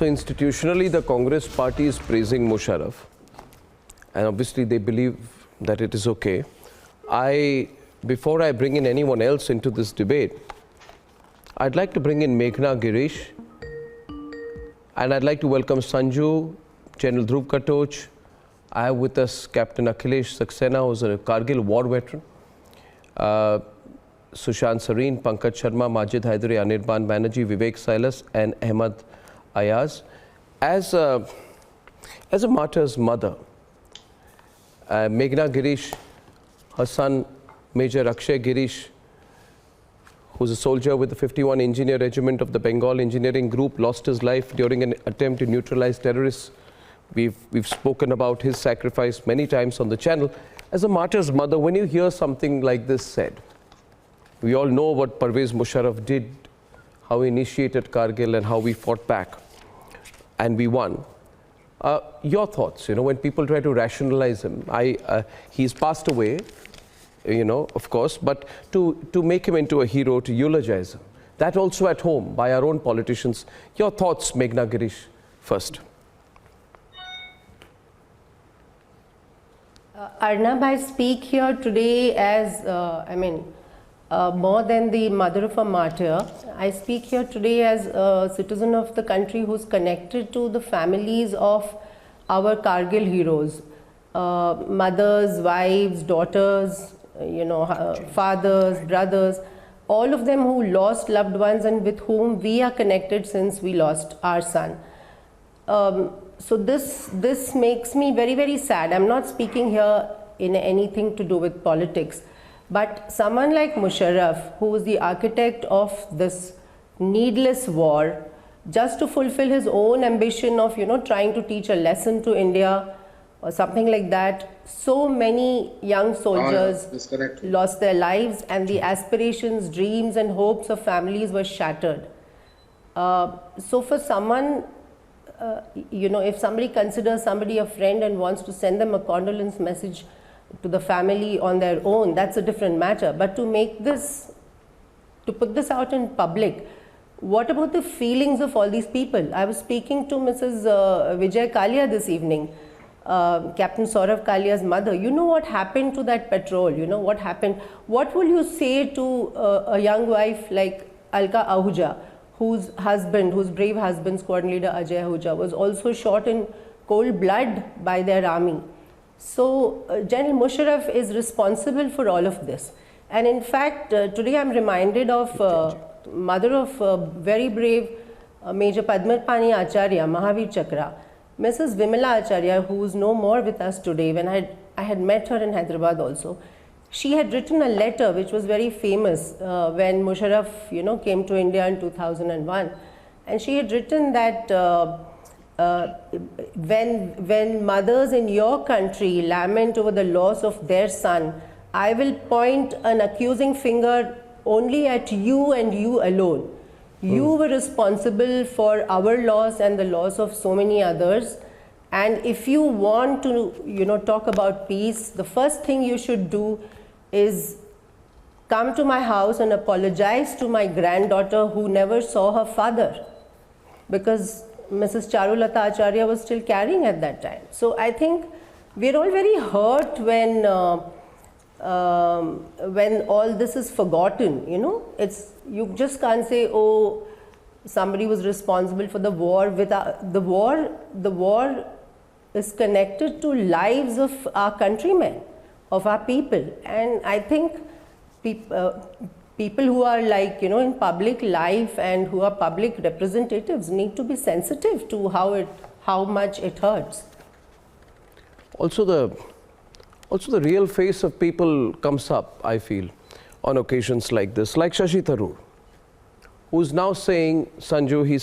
So institutionally, the Congress party is praising Musharraf, and obviously they believe that it is okay. Before I bring in anyone else into this debate, I'd like to bring in Meghna Girish, and I'd like to welcome Sanju, General Dhruv Katoch. I have with us Captain Akhilesh Saxena, who's a Kargil war veteran, Sushant Sareen, Pankaj Sharma, Majid Haidari, Anirban Banerjee, Vivek Silas, and Ahmad Ayaz. As a martyr's mother, Meghna Girish, her son Major Akshay Girish, who's a soldier with the 51 Engineer Regiment of the Bengal Engineering Group, lost his life during an attempt to neutralize terrorists. We've spoken about his sacrifice many times on the channel. As a martyr's mother, when you hear something like this said, we all know what Pervez Musharraf did, how he initiated Kargil and how we fought back and we won. Your thoughts, when people try to rationalize him. He's passed away, of course, but to make him into a hero, to eulogize him, that also at home by our own politicians. Your thoughts, Meghna Girish, first. Arnab, I speak here today as, more than the mother of a martyr. I speak here today as a citizen of the country who's connected to the families of our Kargil heroes. Mothers, wives, daughters, fathers, brothers, all of them who lost loved ones and with whom we are connected since we lost our son. So this makes me very, very sad. I'm not speaking here in anything to do with politics, but someone like Musharraf, who was the architect of this needless war, just to fulfill his own ambition of, trying to teach a lesson to India or something like that. So many young soldiers lost their lives and the aspirations, dreams and hopes of families were shattered. So for someone, if somebody considers somebody a friend and wants to send them a condolence message to the family on their own, that's a different matter. But to put this out in public, what about the feelings of all these people? I was speaking to Mrs. Vijay Kalia this evening, Captain Saurav Kalia's mother. You know what happened to that patrol? You know what happened? What will you say to a young wife like Alka Ahuja, whose brave husband, squad leader Ajay Ahuja, was also shot in cold blood by their army? So General Musharraf is responsible for all of this. And in fact, today I'm reminded of mother of very brave Major Padmapani Acharya, Mahavir Chakra, Mrs. Vimala Acharya, who is no more with us today. When I had met her in Hyderabad also, she had written a letter which was very famous when Musharraf, came to India in 2001, and she had written that when mothers in your country lament over the loss of their son, I will point an accusing finger only at you and you alone. You were responsible for our loss and the loss of so many others. And if you want to, talk about peace, the first thing you should do is come to my house and apologize to my granddaughter who never saw her father, because Mrs. Charulata Acharya was still carrying at that time. So I think we're all very hurt when all this is forgotten. You just can't say, oh, somebody was responsible for the war. The war is connected to lives of our countrymen, of our people. And I think people who are in public life and who are public representatives need to be sensitive to how much it hurts. Also the real face of people comes up, I feel, on occasions like this, like Shashi Tharoor, who's now saying, Sanju, he's